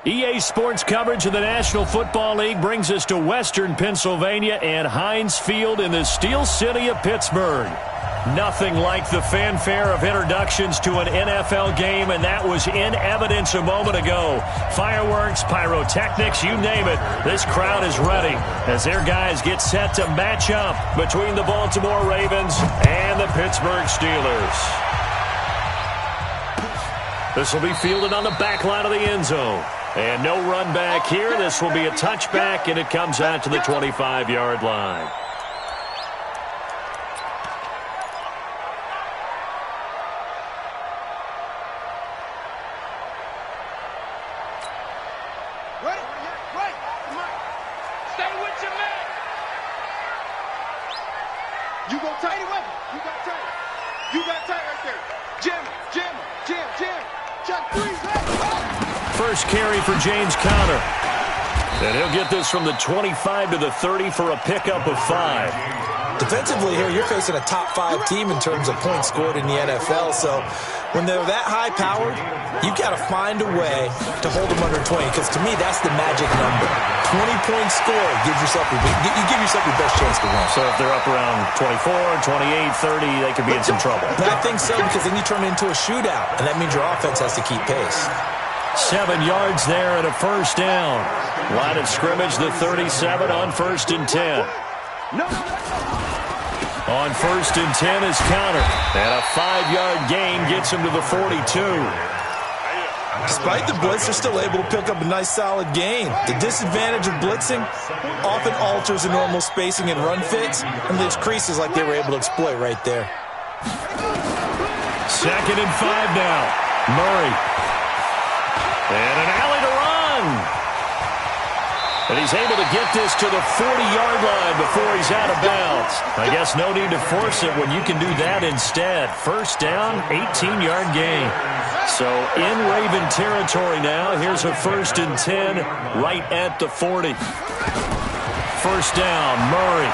EA Sports coverage of the National Football League brings us to Western Pennsylvania and Heinz Field in the Steel City of Pittsburgh. Nothing like the fanfare of introductions to an NFL game, and that was in evidence a moment ago. Fireworks, pyrotechnics, you name it. This crowd is ready as their guys get set to match up between the Baltimore Ravens and the Pittsburgh Steelers. This will be fielded on the back line of the end zone. And no run back here. This will be a touchback, and it comes out to the 25-yard line. Stay with your man. You go tight it with him. You got tight. You got tight right there. Jam. Chuck 3. First carry for James Conner. And he'll get this from the 25 to the 30 for a pickup of 5. Defensively here, you're facing a top-5 team in terms of points scored in the NFL. So when they're that high-powered, you've got to find a way to hold them under 20. Because to me, that's the magic number. 20-point score gives yourself you give yourself your best chance to win. So if they're up around 24, 28, 30, they could be in some trouble. I think so, because then you turn it into a shootout, and that means your offense has to keep pace. 7 yards there and a first down. Line of scrimmage, the 37 on 1st and 10. On 1st and 10 is Conner. And a 5-yard gain gets him to the 42. Despite the blitz, they're still able to pick up a nice solid gain. The disadvantage of blitzing often alters the normal spacing and run fits and leaves creases like they were able to exploit right there. 2nd and 5 now. Murray. And an alley to run. And he's able to get this to the 40-yard line before he's out of bounds. I guess no need to force it when you can do that instead. First down, 18-yard gain. So in Raven territory now. Here's a 1st and 10 right at the 40. First down, Murray.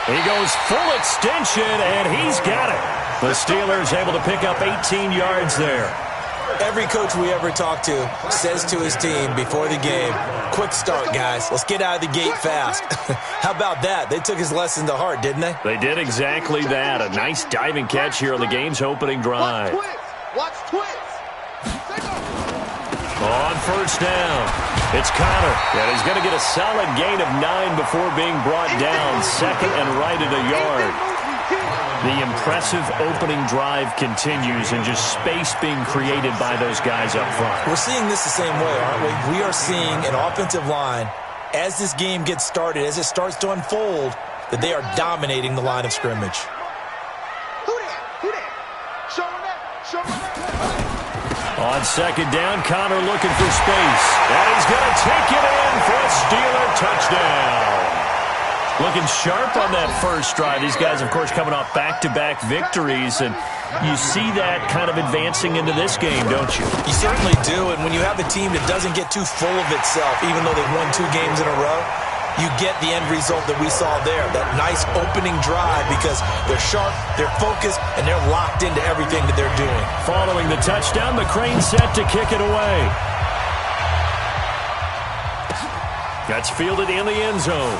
He goes full extension, and he's got it. The Steelers able to pick up 18 yards there. Every coach we ever talk to says to his team before the game, quick start, guys. Let's get out of the gate fast. How about that? They took his lesson to heart, didn't they? They did exactly that. A nice diving catch here on the game's opening drive. Watch twist. On first down, it's Conner. And he's going to get a solid gain of 9 before being brought down. 2nd and right at a yard. The impressive opening drive continues and just space being created by those guys up front. We're seeing this the same way, aren't we? We are seeing an offensive line, as this game gets started, as it starts to unfold, that they are dominating the line of scrimmage. Who that? Show him that. On 2nd down, Conner looking for space. And he's going to take it in for a Steeler touchdown. Looking sharp on that first drive. These guys, of course, coming off back-to-back victories, and you see that kind of advancing into this game, don't you? You certainly do, and when you have a team that doesn't get too full of itself, even though they've won 2 games in a row, you get the end result that we saw there, that nice opening drive, because they're sharp, they're focused, and they're locked into everything that they're doing. Following the touchdown, McCrane set to kick it away. That's fielded in the end zone.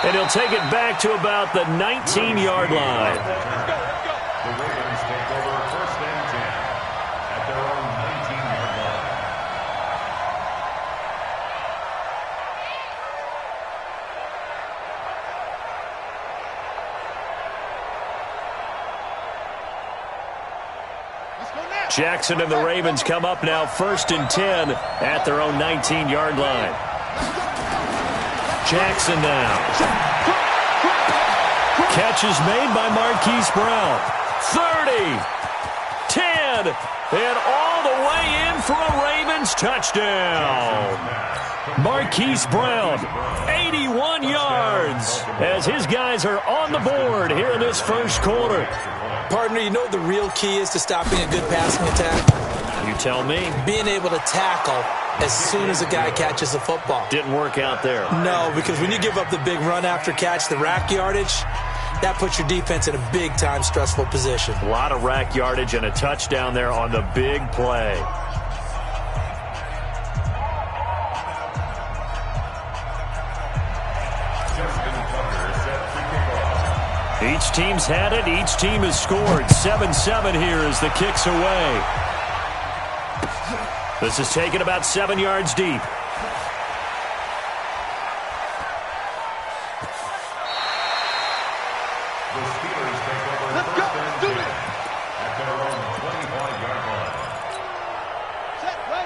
And he'll take it back to about the 19-yard line. The Ravens take over 1st and 10 at their own 19-yard line. Jackson and the Ravens come up now 1st and 10 at their own 19-yard line. Jackson now. Catch is made by Marquise Brown. 30, 10, and all the way in for a Ravens touchdown. Marquise Brown, 81 yards, as his guys are on the board here in this first quarter. Partner, you know what the real key is to stopping a good passing attack? You tell me. Being able to tackle as soon as a guy catches the football. Didn't work out there. No, because when you give up the big run after catch, the rack yardage, that puts your defense in a big-time stressful position. A lot of rack yardage and a touchdown there on the big play. Each team's had it. Each team has scored. 7-7 here as the kick's away. This is taken about 7 yards deep. Let's go. Let's do this.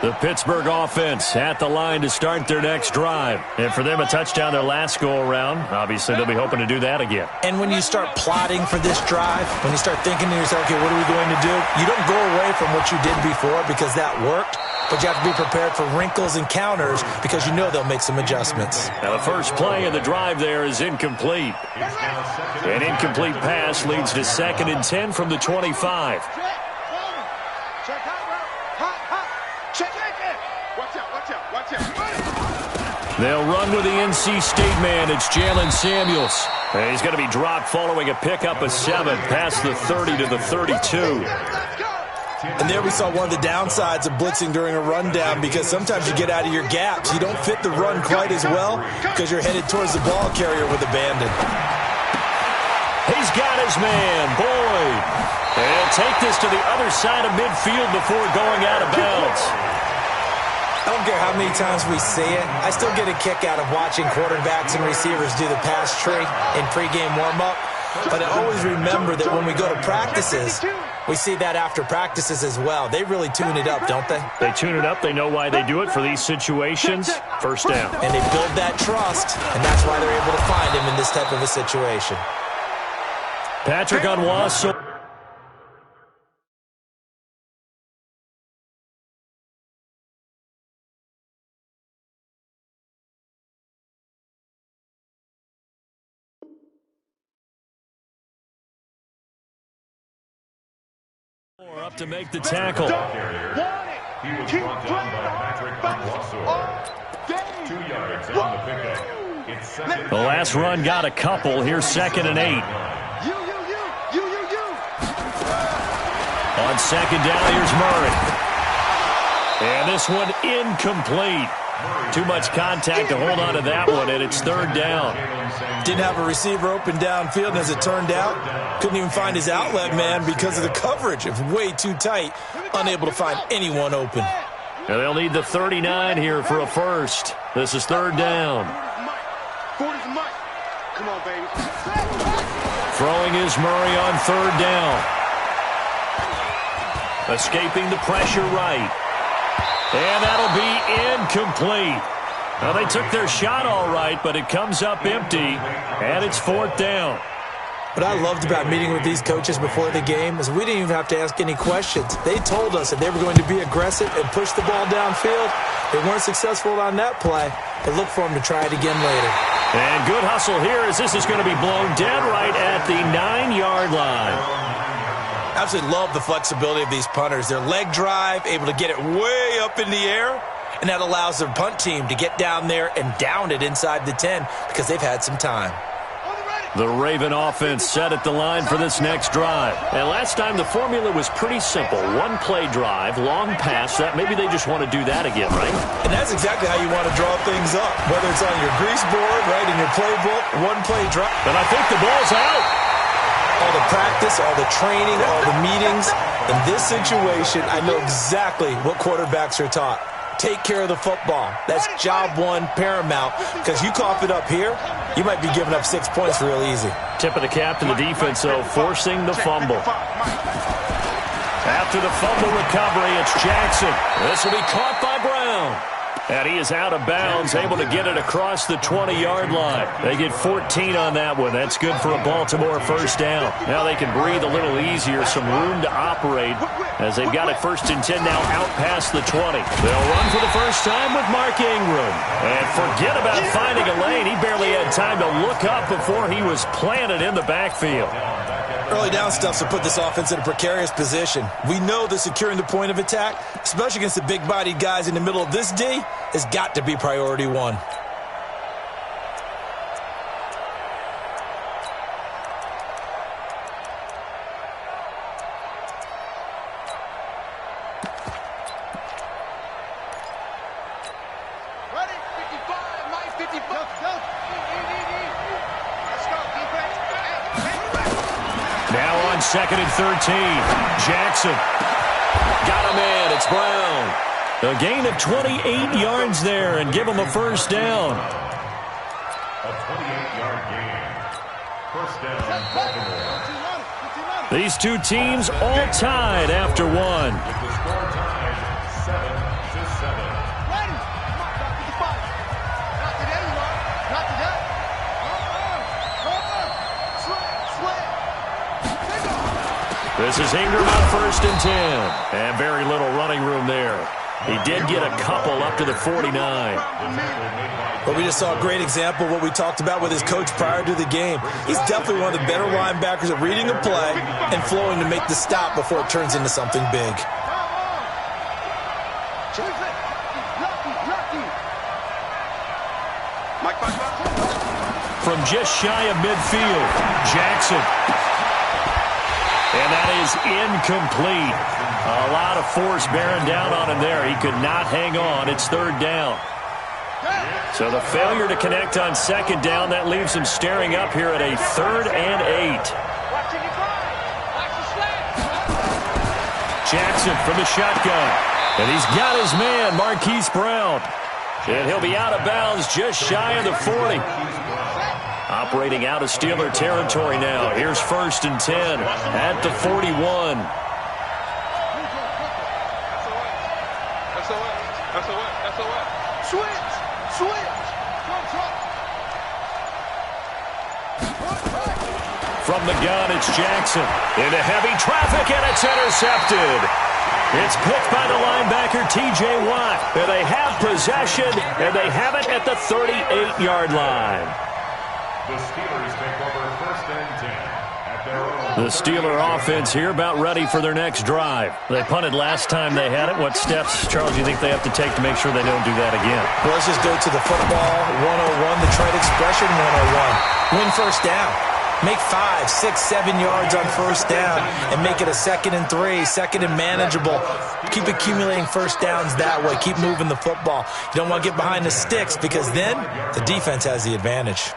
The Pittsburgh offense at the line to start their next drive. And for them, a touchdown their last go-around. Obviously, they'll be hoping to do that again. And when you start plotting for this drive, when you start thinking to yourself, okay, what are we going to do? You don't go away from what you did before because that worked, but you have to be prepared for wrinkles and counters because you know they'll make some adjustmts. Now, the first play of the drive there is incomplete. An incomplete pass leads to 2nd and 10 from the 25. Check out, bro. Hot. Check it. Watch out. They'll run with the NC State man. It's Jalen Samuels. And he's going to be dropped following a pickup of 7 past the 30 to the 32. And there we saw one of the downsides of blitzing during a rundown because sometimes you get out of your gaps. You don't fit the run quite as well because you're headed towards the ball carrier with abandon. He's got his man, Boyd. And he'll take this to the other side of midfield before going out of bounds. I don't care how many times we see it. I still get a kick out of watching quarterbacks and receivers do the pass tree in pregame warm-up. But I always remember that when we go to practices, we see that after practices as well. They really tune it up, don't they? They tune it up. They know why they do it for these situations. First down. And they build that trust, and that's why they're able to find him in this type of a situation. Patrick Onwuasor. Up to make the tackle. He was brought down by Patrick Onwuasor. 2 yards on the pickup. It's 2nd. The last run got a couple. Here's 2nd and 8. You. On 2nd down, here's Murray. And this one incomplete. Too much contact to hold on to that one, and it's 3rd down. Didn't have a receiver open downfield, and as it turned out, couldn't even find his outlet man because of the coverage. It was way too tight, unable to find anyone open. Now they'll need the 39 here for a first. This is 3rd down. 40's Mike. Come on, baby. Throwing is Murray on 3rd down. Escaping the pressure right. And that'll be incomplete. Now, they took their shot all right, but it comes up empty, and it's 4th down. What I loved about meeting with these coaches before the game is we didn't even have to ask any questions. They told us that they were going to be aggressive and push the ball downfield. They weren't successful on that play, but look for them to try it again later. And good hustle here as this is going to be blown dead right at the 9-yard line. Absolutely love the flexibility of these punters. Their leg drive, able to get it way up in the air, and that allows their punt team to get down there and down it inside the 10 because they've had some time. The Raven offense set at the line for this next drive. And last time the formula was pretty simple. One play drive, long pass. That maybe they just want to do that again, right? And that's exactly how you want to draw things up. Whether it's on your grease board, right, in your playbook, one play drive. And I think the ball's out. All the practice, all the training, all the meetings. In this situation, I know exactly what quarterbacks are taught. Take care of the football. That's job one, paramount. Because you cough it up here, you might be giving up 6 points real easy. Tip of the cap to the defense, though, forcing the fumble. After the fumble recovery, it's Jackson. This will be caught by Brown. And he is out of bounds, able to get it across the 20-yard line. They get 14 on that one. That's good for a Baltimore first down. Now they can breathe a little easier, some room to operate as they've got it 1st and 10 now out past the 20. They'll run for the first time with Mark Ingram. And forget about finding a lane. He barely had time to look up before he was planted in the backfield. Early down stuff to put this offense in a precarious position. We know that securing the point of attack, especially against the big-bodied guys in the middle of this D, has got to be priority one. Now on 2nd and 13. Jackson. Got a man. It's Brown. A gain of 28 yards there and give him a first down. A 28-yard gain. First down, Baltimore. These two teams all tied after one. With the score tied 7-7. This is Ingram on 1st and 10. And very little running room there. He did get a couple up to the 49. But we just saw a great example of what we talked about with his coach prior to the game. He's definitely one of the better linebackers at reading a play and flowing to make the stop before it turns into something big. From just shy of midfield, Jackson. And that is incomplete. A lot of force bearing down on him there. He could not hang on. It's 3rd down. So the failure to connect on 2nd down, that leaves him staring up here at a 3rd and 8. Jackson from the shotgun. And he's got his man, Marquise Brown. And he'll be out of bounds just shy of the 40. Operating out of Steeler territory now. Here's 1st and 10 at the 41. From the gun, it's Jackson. Into heavy traffic, and it's intercepted. It's picked by the linebacker, T.J. Watt. And they have possession, and they have it at the 38-yard line. The Steelers take over 1st and 10 at their own. The Steeler offense here about ready for their next drive. They punted last time they had it. What steps, Charles, do you think they have to take to make sure they don't do that again? Well, let's just go to the football 101, the trade expression 101. Win first down. Make 5, 6, 7 yards on first down and make it a 2nd and 3, 2nd and manageable. Keep accumulating first downs that way. Keep moving the football. You don't want to get behind the sticks because then the defense has the advantage.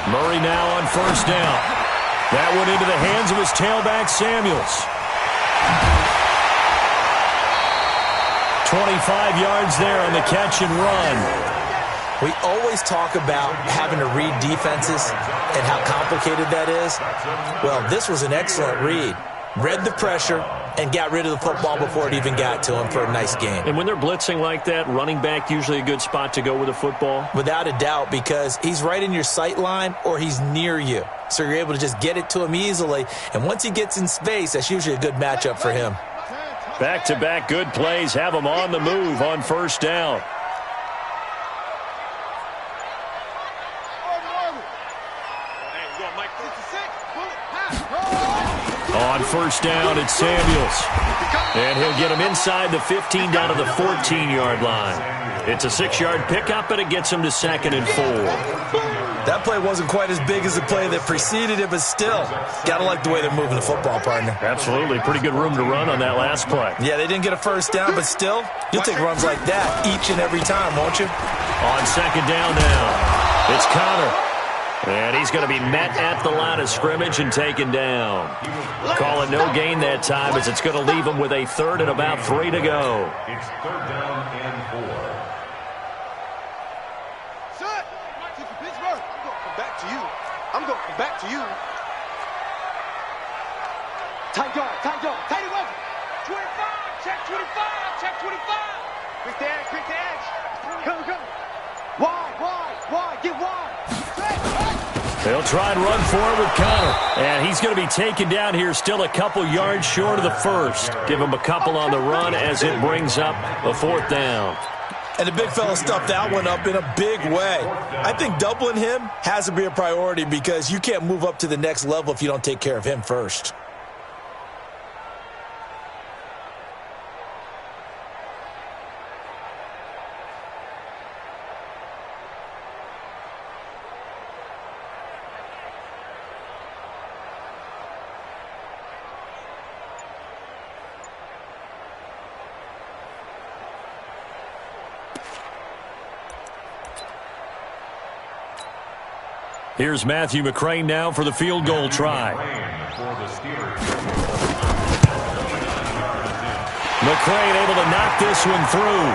Murray now on first down. That went into the hands of his tailback, Samuels. 25 yards there on the catch and run. We always talk about having to read defenses and how complicated that is. Well, this was an excellent read. Read the pressure and got rid of the football before it even got to him for a nice game. And when they're blitzing like that, running back usually a good spot to go with the football? Without a doubt, because he's right in your sight line or he's near you. So you're able to just get it to him easily. And once he gets in space, that's usually a good matchup for him. Back-to-back good plays have him on the move on first down. On first down, it's Samuels. And he'll get him inside the 15 down to the 14-yard line. It's a 6-yard pickup, and it gets him to 2nd and 4. That play wasn't quite as big as the play that preceded it, but still, got to like the way they're moving the football, partner. Absolutely. Pretty good room to run on that last play. Yeah, they didn't get a first down, but still, you'll take runs like that each and every time, won't you? On 2nd down now, it's Connor. And he's going to be met at the line of scrimmage and taken down. Calling no gain that time as it's going to leave him with a 3rd and about 3 to go. It's 3rd down and 4. Son, Pittsburgh, I'm going to come back to you. I'm going to come back to you. Tight guard, tight 11. 25, check 25, check 25. Quick the edge. Come. Wide, get wide. They'll try and run forward with Connor. And he's going to be taken down here, still a couple yards short of the first. Give him a couple on the run as it brings up a 4th down. And the big fella stuffed that one up in a big way. I think doubling him has to be a priority because you can't move up to the next level if you don't take care of him first. Here's Matthew McCrane now for the field goal try. McCrane able to knock this one through.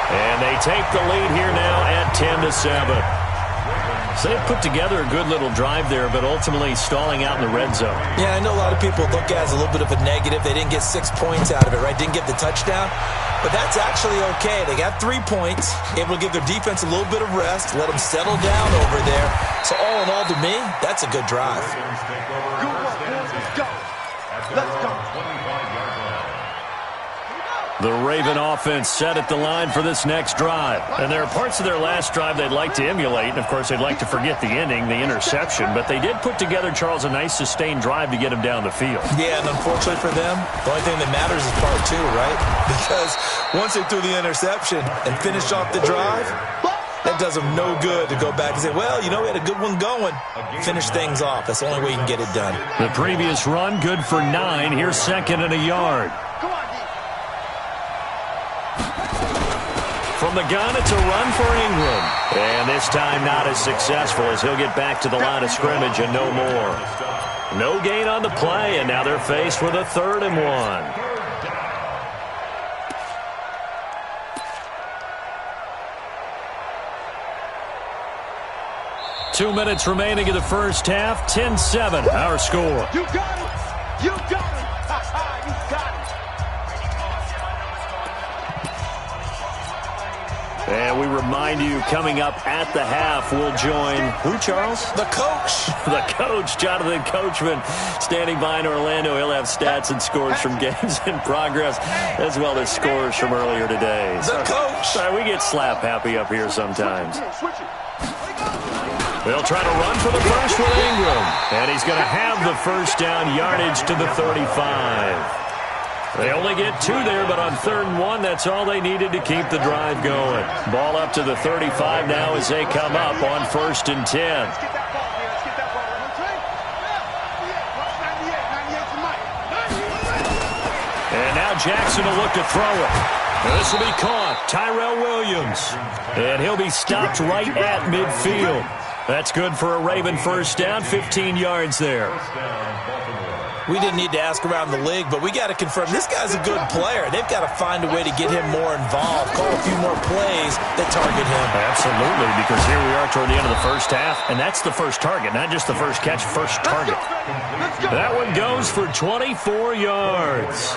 And they take the lead here now at 10-7. So they put together a good little drive there, but ultimately stalling out in the red zone. Yeah, I know a lot of people look at it as a little bit of a negative. They didn't get 6 points out of it, right? Didn't get the touchdown. But that's actually okay. They got 3 points, able to give their defense a little bit of rest, let them settle down over there. So all in all, to me, that's a good drive. Good work, boys. Let's go. Let's go. The Raven offense set at the line for this next drive. And there are parts of their last drive they'd like to emulate. And, of course, they'd like to forget the ending, the interception. But they did put together, Charles, a nice sustained drive to get them down the field. Yeah, and unfortunately for them, the only thing that matters is part 2, right? Because once they threw the interception and finished off the drive, that does them no good to go back and say, well, you know, we had a good one going. Finish things off. That's the only way you can get it done. The previous run, good for 9. Here's 2nd and a yard. From the gun, it's a run for Ingram. And this time not as successful as he'll get back to the line of scrimmage and no more. No gain on the play, and now they're faced with a 3rd and 1. 2 minutes remaining in the first half. 10-7, our score. You got it. You got it. You got it. And we remind you, coming up at the half, we'll join who, Charles? The coach. The coach, Jonathan Coachman, standing by in Orlando. He'll have stats and scores from games in progress, as well as scores from earlier today. The coach. Sorry, we get slap happy up here sometimes. They'll try to run for the first with Ingram. And he's going to have the first down yardage to the 35. They only get 2 there, but on 3rd and 1, that's all they needed to keep the drive going. Ball up to the 35 now as they come up on 1st and 10. And now Jackson will look to throw it. This will be caught. Tyrell Williams. And he'll be stopped right at midfield. That's good for a Raven first down, 15 yards there. We didn't need to ask around the league, but we got to confirm this guy's a good player. They've got to find a way to get him more involved, call a few more plays that target him. Absolutely, because here we are toward the end of the first half, and that's the first target, not just the first catch, first target. That one goes for 24 yards.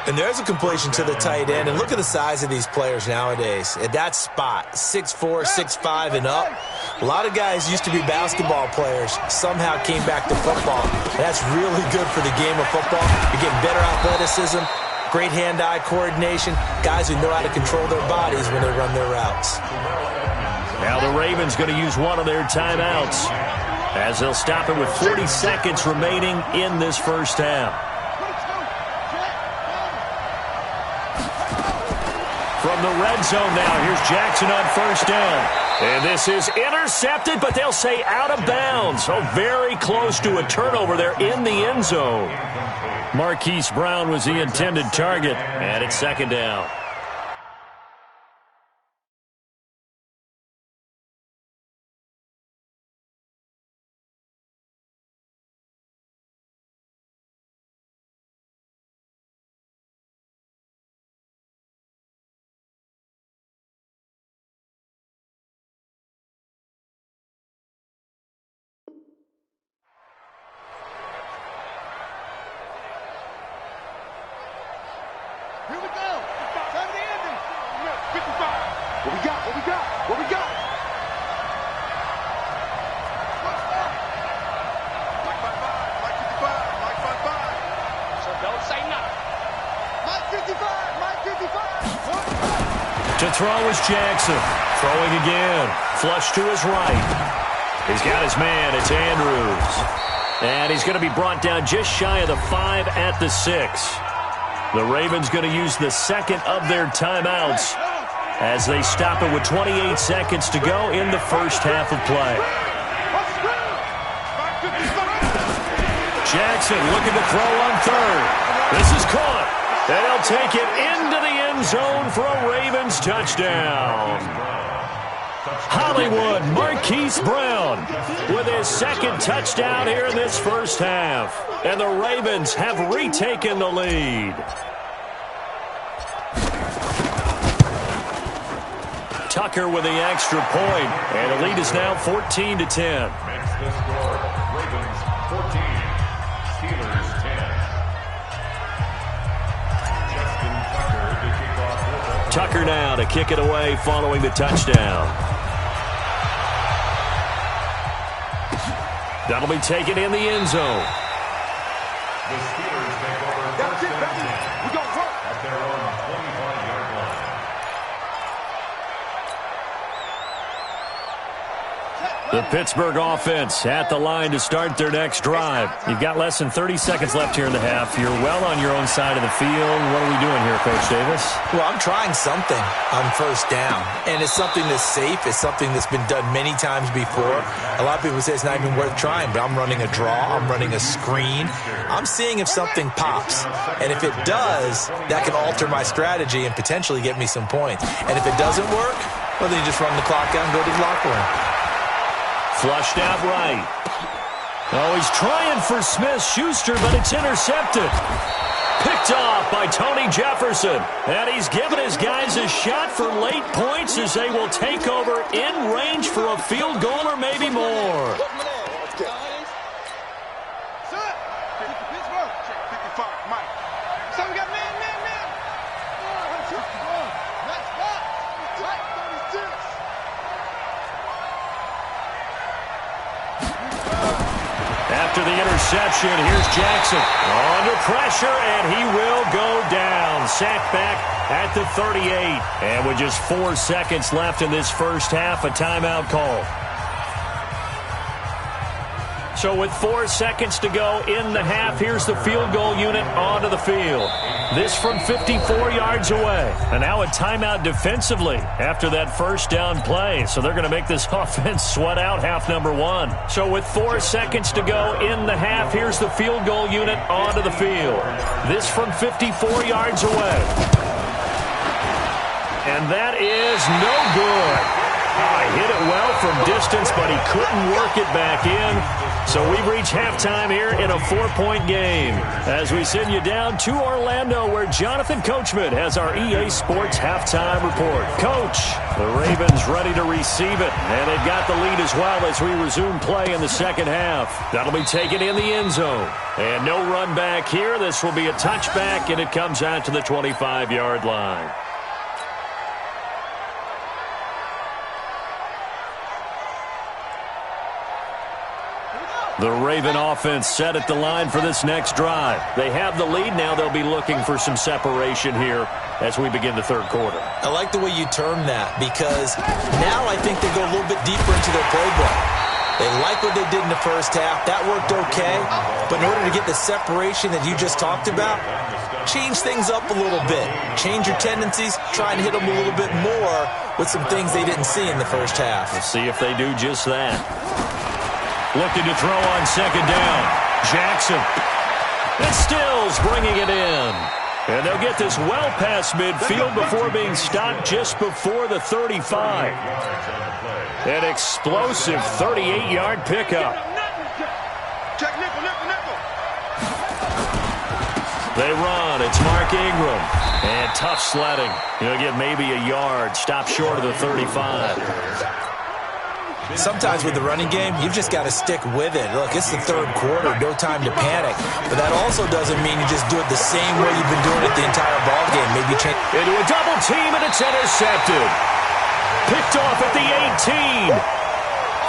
And there's a completion to the tight end. And look at the size of these players nowadays. At that spot, 6'4", 6'5", and up. A lot of guys used to be basketball players, somehow came back to football. That's really good for the game of football. You're getting better athleticism, great hand-eye coordination, guys who know how to control their bodies when they run their routes. Now the Ravens going to use one of their timeouts as they'll stop it with 40 seconds remaining in this first half. From the red zone now, here's Jackson on first down. And this is intercepted, but they'll say out of bounds. So very close to a turnover there in the end zone. Marquise Brown was the intended target, and it's 2nd down. Here we go. Time to end it. 55. What we got? What we got? What we got? Mike 55. Mike 55. Mike 55. So don't say nothing. Mike 55. Mike 55. To throw is Jackson. Throwing again. Flush to his right. He's got his man. It's Andrews. And he's going to be brought down just shy of the 5 at the 6. The Ravens going to use the second of their timeouts as they stop it with 28 seconds to go in the first half of play. Jackson looking to throw on 3rd. This is caught. And he'll take it into the end zone for a Ravens touchdown. Hollywood Marquise Brown with his second touchdown here in this first half. And the Ravens have retaken the lead. Tucker with the extra point, and the lead is now 14-10. Makes the score. Ravens 14, Steelers 10. Tucker now to kick it away following the touchdown. That'll be taken in the end zone. The Steelers take over first and 10 at their own 25-yard line. The Pittsburgh offense at the line to start their next drive. You've got less than 30 seconds left here in the half. You're well on your own side of the field. What are we doing here, Coach Davis? Well, I'm trying something on first down, and it's something that's safe. It's something that's been done many times before. A lot of people say it's not even worth trying, but I'm running a draw. I'm running a screen. I'm seeing if something pops, and if it does, that can alter my strategy and potentially get me some points. And if it doesn't work, well, then you just run the clock out and go to the locker room. Flushed out right. Oh, he's trying for Smith-Schuster, but it's intercepted. Picked off by Tony Jefferson. And he's given his guys a shot for late points as they will take over in range for a field goal or maybe more. After the interception, here's Jackson under pressure, and he will go down. Sacked back at the 38. And with just 4 seconds left in this first half, a timeout call. So with 4 seconds to go in the half, here's the field goal unit onto the field. This from 54 yards away. And now a timeout defensively after that first down play. So they're going to make this offense sweat out half number one. So with 4 seconds to go in the half, here's the field goal unit onto the field. This from 54 yards away. And that is no good. He hit it well from distance, but he couldn't work it back in. So we've reached halftime here in a 4-point game as we send you down to Orlando where Jonathan Coachman has our EA Sports halftime report. Coach, the Ravens ready to receive it, and they've got the lead as well as we resume play in the second half. That'll be taken in the end zone. And no run back here. This will be a touchback, and it comes out to the 25-yard line. The Raven offense set at the line for this next drive. They have the lead. Now they'll be looking for some separation here as we begin the third quarter. I like the way you term that because now I think they go a little bit deeper into their playbook. They like what they did in the first half. That worked okay. But in order to get the separation that you just talked about, change things up a little bit. Change your tendencies. Try and hit them a little bit more with some things they didn't see in the first half. We'll see if they do just that. Looking to throw on second down. Jackson. And Stills bringing it in. And they'll get this well past midfield before being stopped just before the 35. An explosive 38-yard pickup. They run. It's Mark Ingram. And tough sledding. He'll get maybe a yard. Stop short of the 35. Sometimes with the running game, you've just got to stick with it. Look, it's the third quarter, no time to panic. But that also doesn't mean you just do it the same way you've been doing it the entire ball game. Maybe change into a double team, and it's intercepted. Picked off at the 18.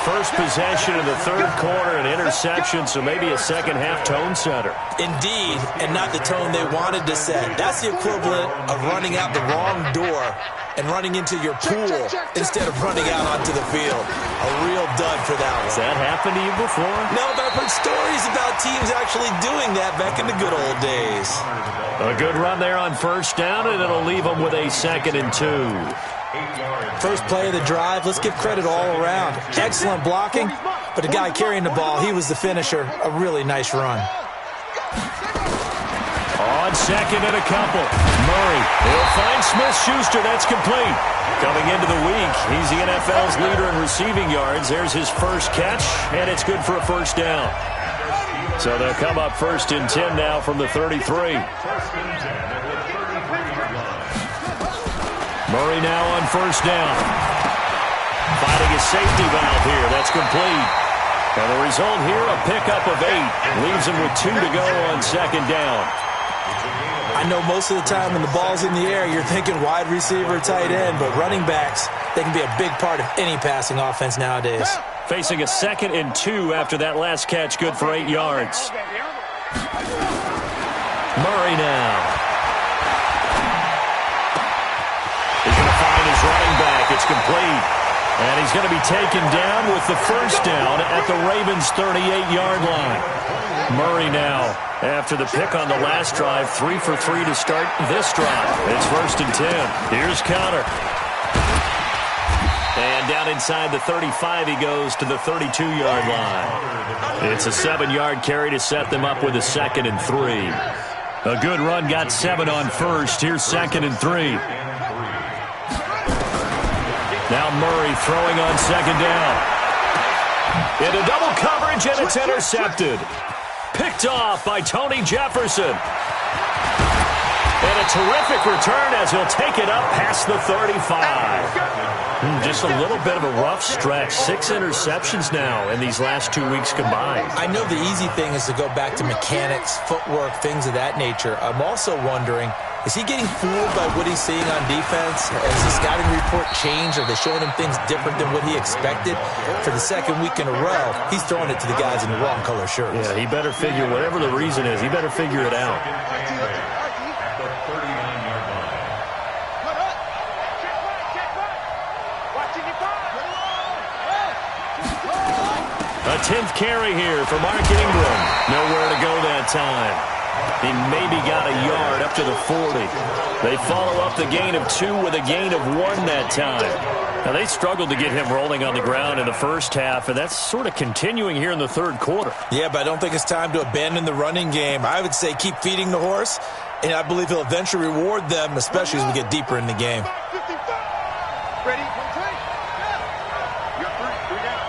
First possession of the third quarter, an interception, so maybe a second-half tone setter. Indeed, and not the tone they wanted to set. That's the equivalent of running out the wrong door and running into your pool instead of running out onto the field. A real dud for that one. Has that happened to you before? No, but I've heard stories about teams actually doing that back in the good old days. A good run there on first down, and it'll leave them with a 2nd and 2. First play of the drive, let's give credit all around. Excellent blocking, but the guy carrying the ball, he was the finisher. A really nice run. On second and a couple. Murray. He'll find Smith-Schuster. That's complete. Coming into the week, he's the NFL's leader in receiving yards. There's his first catch, and it's good for a first down. So they'll come up 1st and 10 now from the 33. Murray now on 1st down. Finding a safety valve here. That's complete. And the result here, a pickup of 8. Leaves him with 2 to go on 2nd down. I know most of the time when the ball's in the air, you're thinking wide receiver, tight end, but running backs, they can be a big part of any passing offense nowadays. Facing a 2nd and 2 after that last catch, good for 8 yards. Murray now. He's going to find his running back. It's complete. And he's going to be taken down with the first down at the Ravens' 38-yard line. Murray now, after the pick on the last drive, 3 for 3 to start this drive. It's 1st and 10. Here's Connor. And down inside the 35, he goes to the 32-yard line. It's a 7-yard carry to set them up with a 2nd and 3. A good run got 7 on first. Here's 2nd and 3. Now Murray throwing on 2nd down. Into double coverage, and it's intercepted. Picked off by Tony Jefferson. And a terrific return as he'll take it up past the 35. Just a little bit of a rough stretch. 6 interceptions now in these last 2 weeks combined. I know the easy thing is to go back to mechanics, footwork, things of that nature. I'm also wondering, is he getting fooled by what he's seeing on defense? Has the scouting report changed? Are they showing him things different than what he expected? For the 2nd week in a row, he's throwing it to the guys in the wrong color shirts. Yeah, he better figure, whatever the reason is, he better figure it out. A 10th carry here for Mark Ingram. Nowhere to go that time. He maybe got a yard up to the 40. They follow up the gain of 2 with a gain of 1 that time. Now, they struggled to get him rolling on the ground in the first half, and that's sort of continuing here in the 3rd quarter. Yeah, but I don't think it's time to abandon the running game. I would say keep feeding the horse, and I believe he'll eventually reward them, especially as we get deeper in the game. Ready? You're 3 down.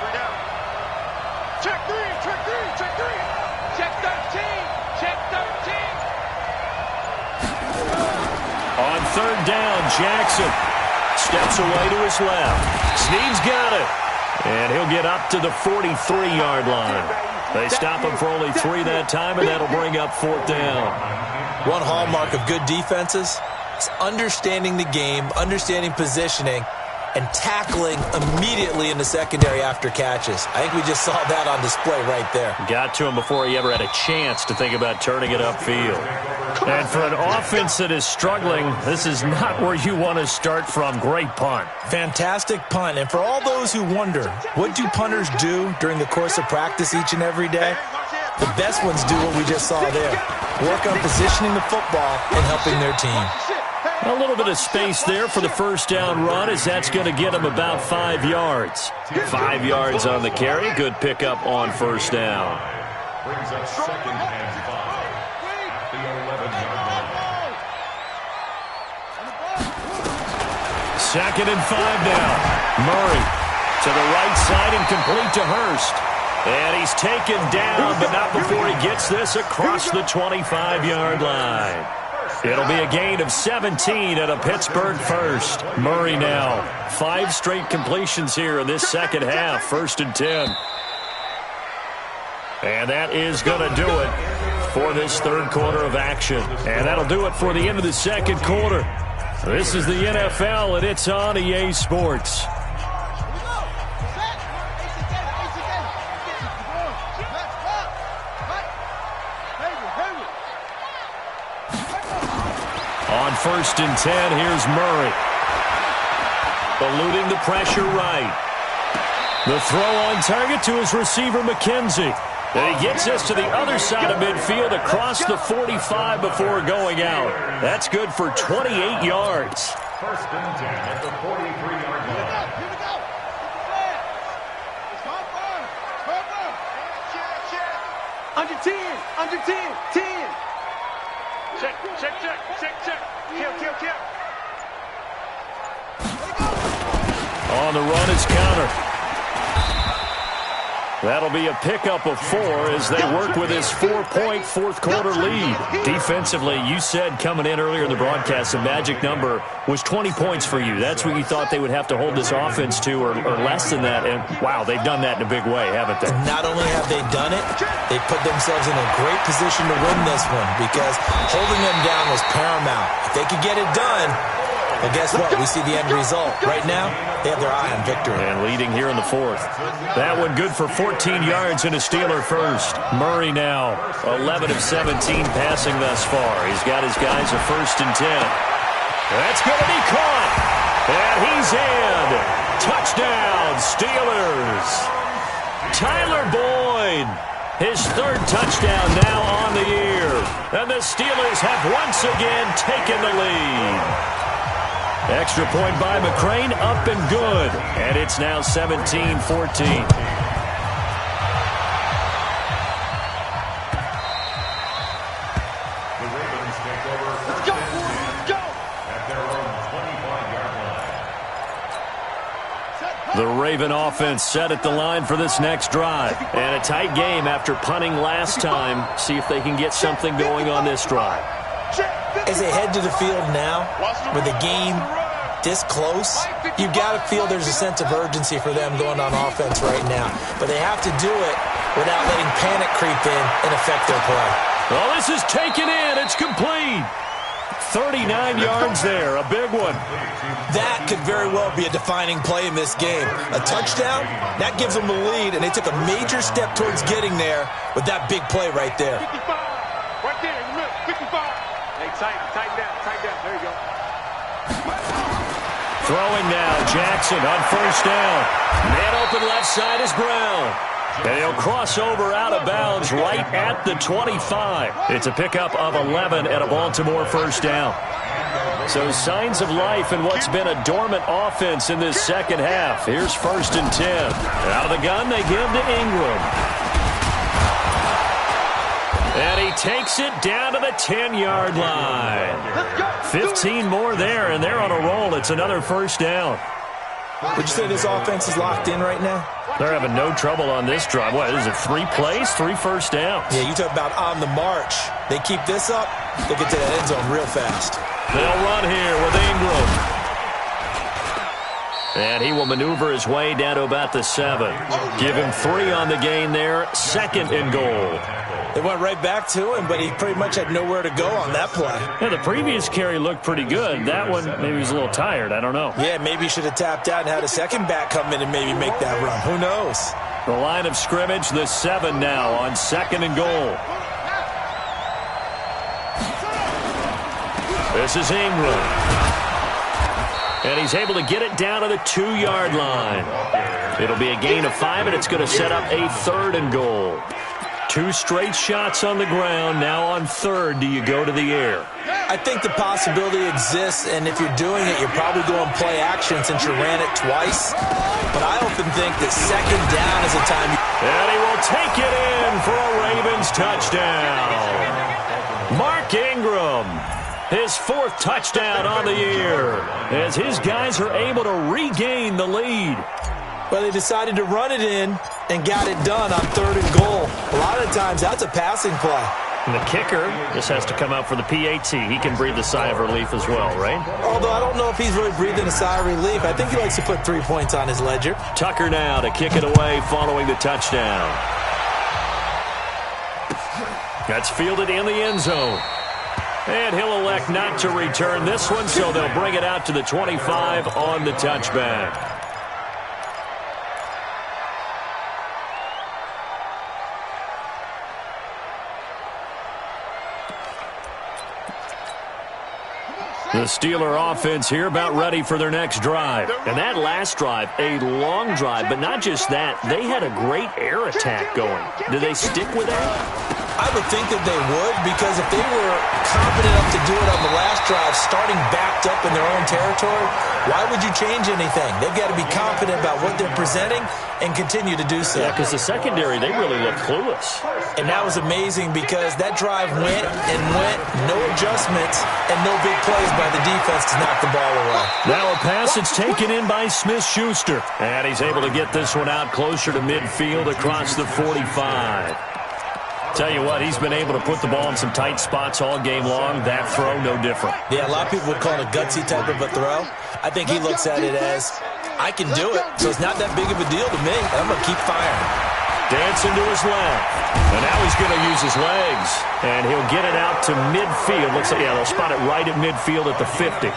Check 3. Check 13. Check 13. On 3rd down, Jackson steps away to his left. Snead's got it. And he'll get up to the 43-yard line. They stop him for only 3 that time, and that'll bring up 4th down. One hallmark of good defenses is understanding the game, understanding positioning, and tackling immediately in the secondary after catches. I think we just saw that on display right there. Got to him before he ever had a chance to think about turning it upfield. And for an offense that is struggling, this is not where you want to start from. Great punt. Fantastic punt. And for all those who wonder, what do punters do during the course of practice each and every day? The best ones do what we just saw there. Work on positioning the football and helping their team. A little bit of space there for the first down run, as that's going to get him about 5 yards. 5 yards on the carry. Good pickup on first down. Brings up 2nd and 5. The 11-yard line. 2nd and 5 now. Murray to the right side and complete to Hurst. And he's taken down, but not before he gets this across the 25-yard line. It'll be a gain of 17 at a Pittsburgh first. Murray now. 5 straight completions here in this second half. 1st and 10. And that is going to do it for this 3rd quarter of action. And that'll do it for the end of the 2nd quarter. This is the NFL, and it's on EA Sports. On 1st and 10, here's Murray. Eluding the pressure right. The throw on target to his receiver, McKenzie. And he gets this to the other side of midfield across the 45 before going out. That's good for 28 yards. 1st and 10 at the 43-yard line. Under 10. 10. Check. Kill. On the run is counter. That'll be a pickup of 4 as they work with his 4-point fourth-quarter lead. Defensively, you said coming in earlier in the broadcast, the magic number was 20 points for you. That's what you thought they would have to hold this offense to or less than that. And, wow, they've done that in a big way, haven't they? Not only have they done it, they put themselves in a great position to win this one because holding them down was paramount. If they could get it done, well, guess what? We see the end result. Right now, they have their eye on victory. And leading here in the fourth. That one good for 14 yards and a Steeler first. Murray now 11 of 17 passing thus far. He's got his guys a 1st and 10. That's going to be caught. And he's in. Touchdown, Steelers. Tyler Boyd. His 3rd touchdown now on the year. And the Steelers have once again taken the lead. Extra point by McCrane, up and good. And it's now 17-14. The Ravens take over first and 10 at their own 25-yard line. The Raven offense set at the line for this next drive. And a tight game after punting last time. See if they can get something going on this drive. As they head to the field now, with the game this close, you've got to feel there's a sense of urgency for them going on offense right now. But they have to do it without letting panic creep in and affect their play. Well, this is taken in. It's complete. 39 yards there, a big one. That could very well be a defining play in this game. A touchdown, that gives them the lead, and they took a major step towards getting there with that big play right there. 55. Right there, in the middle. 55. Hey, tighten down. There you go. Throwing now, Jackson on 1st down. Man open left side is Brown. And he'll cross over out of bounds right at the 25. It's a pickup of 11 and a Baltimore 1st down. So signs of life in what's been a dormant offense in this second half. Here's 1st and 10. Out of the gun, they give to Ingram. And he takes it down to the 10-yard line. 15 more there, and they're on a roll. It's another 1st down. Would you say this offense is locked in right now? They're having no trouble on this drive. What, is it 3 plays, 3 1st downs? Yeah, you talk about on the march. They keep this up, they get to that end zone real fast. They'll run here with Ingram. And he will maneuver his way down to about the 7. Give him 3 on the gain there. 2nd and goal. They went right back to him, but he pretty much had nowhere to go on that play. Yeah, the previous carry looked pretty good. That one, maybe he was a little tired. I don't know. Yeah, maybe he should have tapped out and had a second back come in and maybe make that run. Who knows? The line of scrimmage, the 7 now on 2nd and goal. This is Ingram. And he's able to get it down to the 2-yard line. It'll be a gain of 5, and it's going to set up a 3rd and goal. 2 straight shots on the ground. Now on 3rd, do you go to the air? I think the possibility exists, and if you're doing it, you're probably going play action since you ran it twice. But I often think that 2nd down is a time. And he will take it in for a Ravens touchdown. Mark Ingram, his 4th touchdown on the year, as his guys are able to regain the lead. Well, they decided to run it in and got it done on 3rd and goal. A lot of times, that's a passing play. And the kicker just has to come out for the PAT. He can breathe a sigh of relief as well, right? Although I don't know if he's really breathing a sigh of relief. I think he likes to put 3 points on his ledger. Tucker now to kick it away following the touchdown. That's fielded in the end zone. And he'll elect not to return this one, so they'll bring it out to the 25 on the touchback. The Steeler offense here about ready for their next drive. And that last drive, a long drive, but not just that. They had a great air attack going. Do they stick with that? I would think that they would, because if they were confident enough to do it on the last drive starting backed up in their own territory, why would you change anything? They've got to be confident about what they're presenting and continue to do so. Yeah, because the secondary, they really look clueless. And that was amazing because that drive went and went, no adjustments, and no big plays by the defense to knock the ball away. Now a pass that's taken in by Smith-Schuster. And he's able to get this one out closer to midfield across the 45. Tell you what, he's been able to put the ball in some tight spots all game long. That throw, no different. Yeah, a lot of people would call it a gutsy type of a throw. I think he looks at it as, I can do it, so it's not that big of a deal to me, and I'm going to keep firing. Dancing to his left. And now he's going to use his legs. And he'll get it out to midfield. Looks like, yeah, they'll spot it right at midfield at the 50.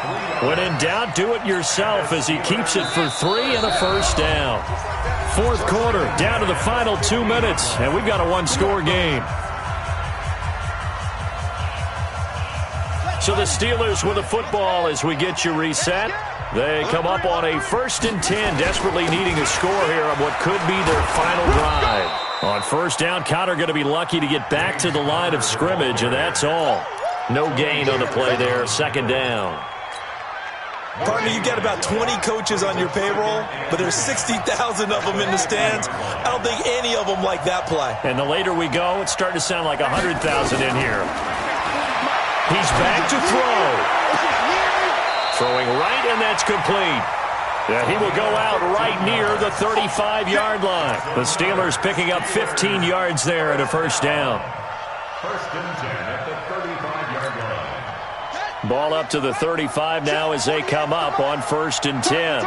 When in doubt, do it yourself as he keeps it for 3 and a first down. Fourth quarter, down to the final 2 minutes, and we've got a one-score game. So the Steelers with the football as we get you reset. They come up on a 1st and 10, desperately needing a score here on what could be their final drive. On first down, Connor going to be lucky to get back to the line of scrimmage, and that's all. No gain on the play there, 2nd down. Partner, you got about 20 coaches on your payroll, but there's 60,000 of them in the stands. I don't think any of them like that play. And the later we go, it's starting to sound like 100,000 in here. He's back to throw. Throwing right, and that's complete. Yeah, he will go out right near the 35-yard line. The Steelers picking up 15 yards there at a first down. 1st and 10 at the 35-yard line. Ball up to the 35 now as they come up on 1st and 10.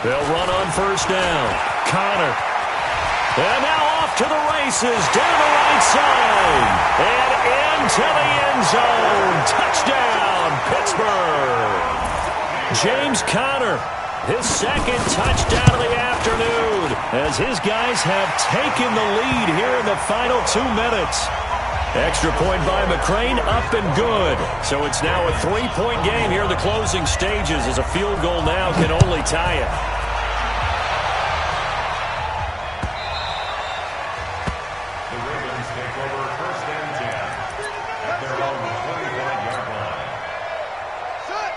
They'll run on first down. Connor. And now off to the races, down the right side, and into the end zone. Touchdown, Pittsburgh. James Conner, his 2nd touchdown of the afternoon, as his guys have taken the lead here in the final 2 minutes. Extra point by McCrane, up and good. So it's now a 3-point game here in the closing stages, as a field goal now can only tie it.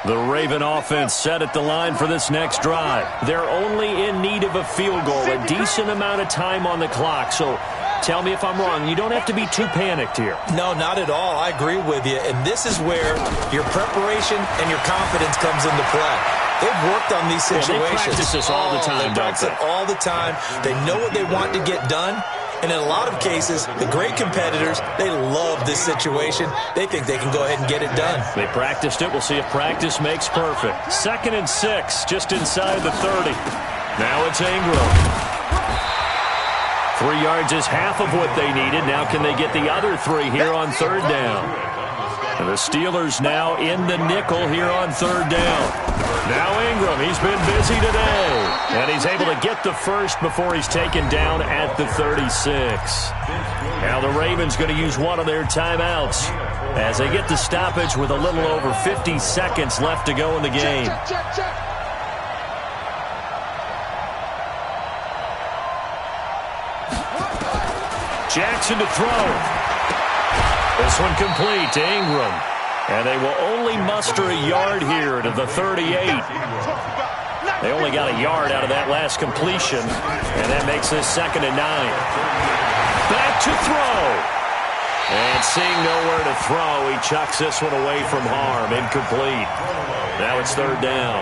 The Raven offense set at the line for this next drive. They're only in need of a field goal, a decent amount of time on the clock. So tell me if I'm wrong. You don't have to be too panicked here. No, not at all. I agree with you. And this is where your preparation and your confidence comes into play. They've worked on these situations. Yeah, they practice this all the time, they practice it all the time. They know what they want to get done. And in a lot of cases, the great competitors, they love this situation. They think they can go ahead and get it done. They practiced it. We'll see if practice makes perfect. 2nd and 6, just inside the 30. Now it's Ingram. 3 yards is half of what they needed. Now can they get the other 3 here on 3rd down? And the Steelers now in the nickel here on 3rd down. Now Ingram, he's been busy today. And he's able to get the first before he's taken down at the 36. Now the Ravens going to use one of their timeouts as they get the stoppage with a little over 50 seconds left to go in the game. Jackson to throw. This one complete to Ingram. And they will only muster a yard here to the 38. They only got a yard out of that last completion. And that makes this 2nd and 9. Back to throw. And seeing nowhere to throw, he chucks this one away from harm. Incomplete. Now it's 3rd down.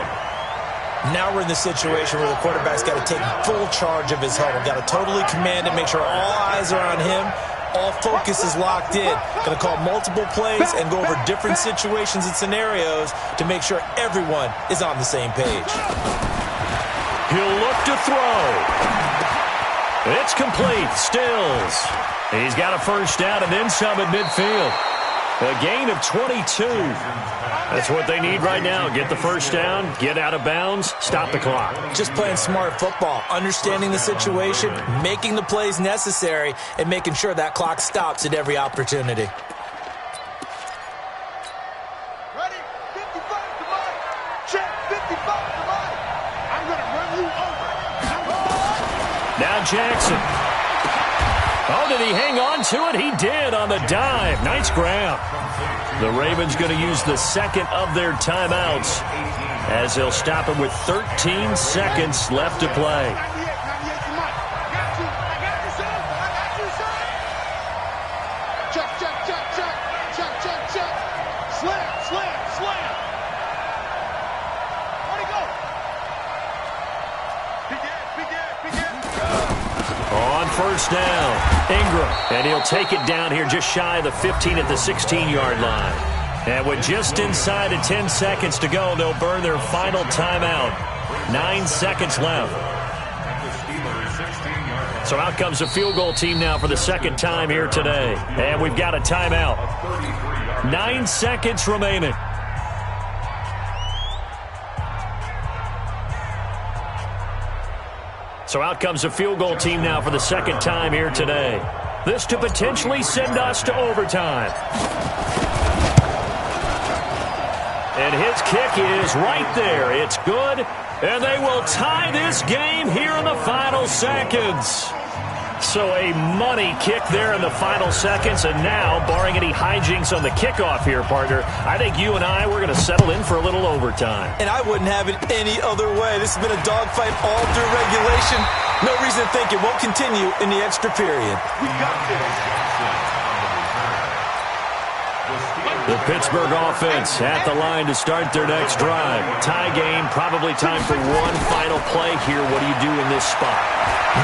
Now we're in the situation where the quarterback's got to take full charge of his huddle. Got to totally command and make sure all eyes are on him. All focus is locked in. Going to call multiple plays and go over different situations and scenarios to make sure everyone is on the same page. He'll look to throw. It's complete. Stills. He's got a first down and then some at midfield. A gain of 22. That's what they need right now. Get the first down, get out of bounds, stop the clock. Just playing smart football, understanding the situation, making the plays necessary, and making sure that clock stops at every opportunity. Ready? 55 to mine. Check. 55 to mine. I'm going to run you over. Now Jackson. Oh, did he hang on to it? He did on the dive. Nice grab. The Ravens going to use the second of their timeouts as they'll stop it with 13 seconds left to play. On first down, Ingram, and he'll take it down here just shy of the 15 at the 16-yard line. And with just inside of 10 seconds to go, they'll burn their final timeout. 9 seconds left. So out comes the field goal team now for the second time here today. And we've got a timeout. 9 seconds remaining. So out comes the field goal team now for the second time here today. This to potentially send us to overtime. And his kick is right there. It's good. And they will tie this game here in the final seconds. So a money kick there in the final seconds. And now, barring any hijinks on the kickoff here, partner, I think you and I, we're going to settle in for a little overtime. And I wouldn't have it any other way. This has been a dogfight all through regulation. No reason to think it won't continue in the extra period. We got this. The Pittsburgh offense at the line to start their next drive. Tie game, probably time for one final play here. What do you do in this spot?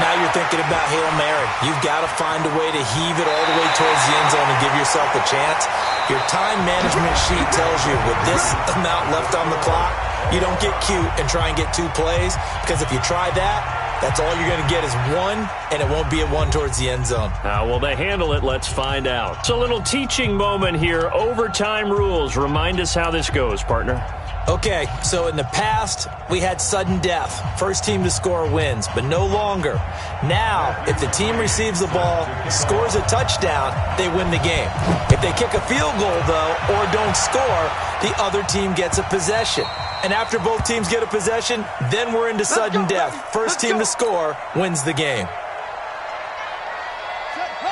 Now you're thinking about Hail Mary. You've got to find a way to heave it all the way towards the end zone and give yourself a chance. Your time management sheet tells you with this amount left on the clock, you don't get cute and try and get 2 plays, because if you try that, that's all you're going to get is 1, and it won't be a 1 towards the end zone. How will they handle it? Let's find out. It's a little teaching moment here. Overtime rules. Remind us how this goes, partner. Okay, so in the past, we had sudden death. First team to score wins, but no longer. Now, if the team receives the ball, scores a touchdown, they win the game. If they kick a field goal, though, or don't score, the other team gets a possession. And after both teams get a possession, then we're into sudden death. First team to score wins the game.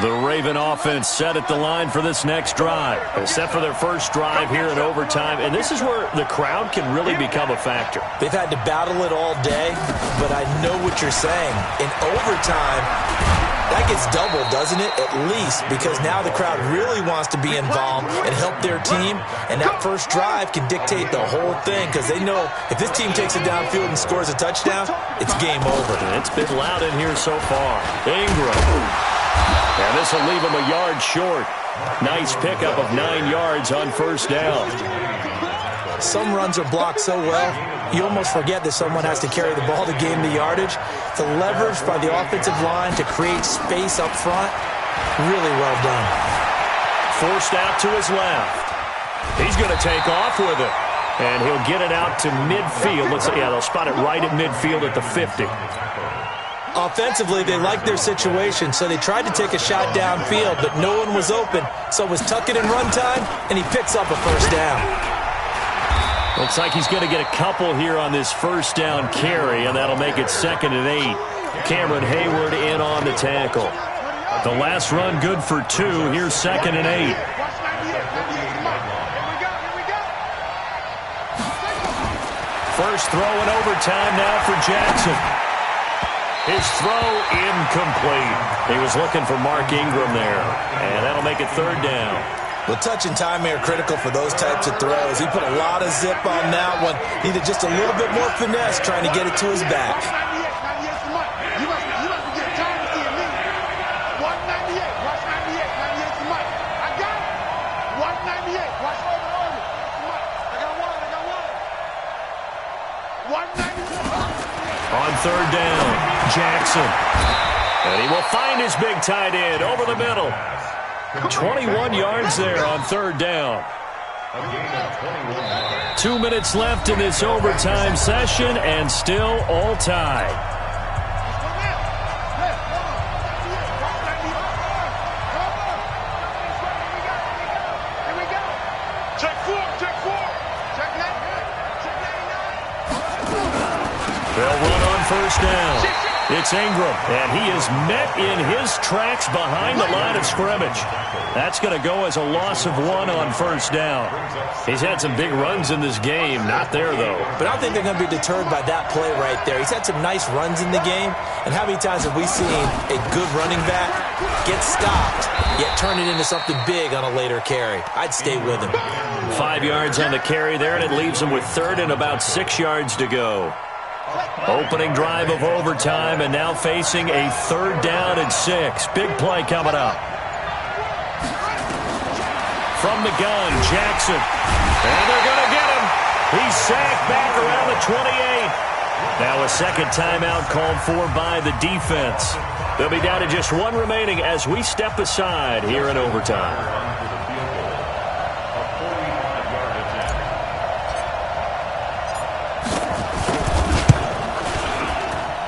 The Raven offense set at the line for this next drive. Set for their first drive here in overtime. And this is where the crowd can really become a factor. They've had to battle it all day, but I know what you're saying. In overtime, that gets doubled, doesn't it? At least, because now the crowd really wants to be involved and help their team. And that first drive can dictate the whole thing, because they know if this team takes it downfield and scores a touchdown, it's game over. And it's been loud in here so far. Ingram. And this will leave him a yard short. Nice pickup of 9 yards on first down. Some runs are blocked so well, you almost forget that someone has to carry the ball to gain the yardage. The leverage by the offensive line to create space up front, really well done. Forced out to his left. He's going to take off with it. And he'll get it out to midfield. They'll spot it right at midfield at the 50. Offensively, they liked their situation, so they tried to take a shot downfield, but no one was open. So it was tuck it and run time, and he picks up a first down. Looks like he's going to get a couple here on this first down carry, and that'll make it 2nd and 8. Cameron Hayward in on the tackle. The last run good for 2. Here's 2nd and 8. First throw in overtime now for Jackson. His throw incomplete. He was looking for Mark Ingram there, and that'll make it 3rd down. Well, touch and timing are critical for those types of throws. He put a lot of zip on that one. Needed just a little bit more finesse trying to get it to his back. On 3rd down, Jackson. And he will find his big tight end over the middle. 21 yards there on 3rd down. 2 minutes left in this overtime session, and still all tied. They'll run on first down. It's Ingram, and he is met in his tracks behind the line of scrimmage. That's going to go as a loss of 1 on first down. He's had some big runs in this game. Not there, though. But I don't think they're going to be deterred by that play right there. He's had some nice runs in the game, and how many times have we seen a good running back get stopped, yet turn it into something big on a later carry? I'd stay with him. 5 yards on the carry there, and it leaves him with 3rd and about 6 yards to go. Opening drive of overtime, and now facing a 3rd down and 6. Big play coming up. From the gun, Jackson. And they're going to get him. He's sacked back around the 28. Now a second timeout called for by the defense. They'll be down to just 1 remaining as we step aside here in overtime.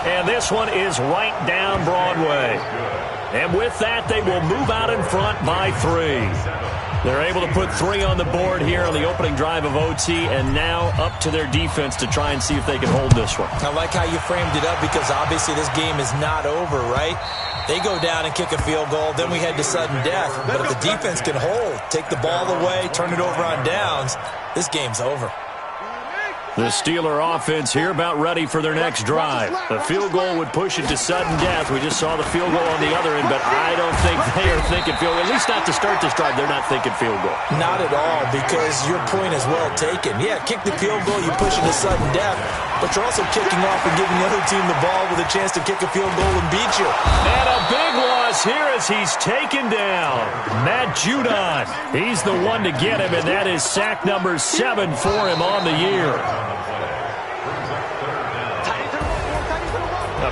And this one is right down Broadway. And with that, they will move out in front by 3. They're able to put 3 on the board here on the opening drive of OT, and now up to their defense to try and see if they can hold this one. I like how you framed it up, because obviously this game is not over, right? They go down and kick a field goal, then we head to sudden death. But if the defense can hold, take the ball away, turn it over on downs, this game's over. The Steeler offense here about ready for their next drive. A field goal would push it to sudden death. We just saw the field goal on the other end, but I don't think they are thinking field goal. At least not to start this drive. They're not thinking field goal. Not at all, because your point is well taken. Yeah, kick the field goal, you push it to sudden death, but you're also kicking off and giving the other team the ball with a chance to kick a field goal and beat you. And a big loss here as he's taken down. Matt Judon. He's the one to get him, and that is sack number 7 for him on the year.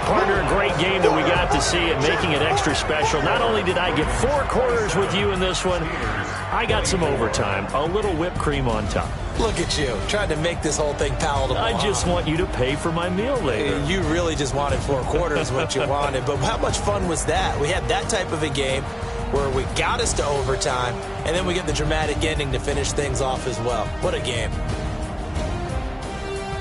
Partner, a great game that we got to see and making it extra special. Not only did I get 4 quarters with you in this one, I got some overtime, a little whipped cream on top. Look at you, trying to make this whole thing palatable. I just want you to pay for my meal later. You really just wanted 4 quarters, what you wanted. But how much fun was that? We had that type of a game where we got us to overtime, and then we get the dramatic ending to finish things off as well. What a game.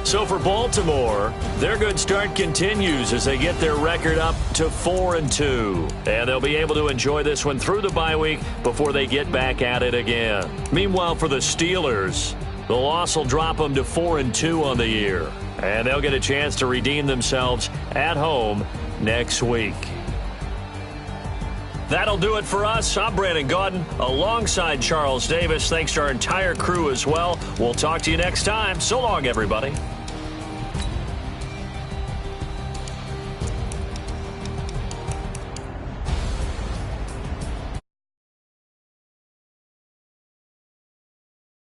So for Baltimore, their good start continues as they get their record up to 4-2. And they'll be able to enjoy this one through the bye week before they get back at it again. Meanwhile, for the Steelers, the loss will drop them to 4-2 on the year. And they'll get a chance to redeem themselves at home next week. That'll do it for us. I'm Brandon Gaudin alongside Charles Davis. Thanks to our entire crew as well. We'll talk to you next time. So long, everybody.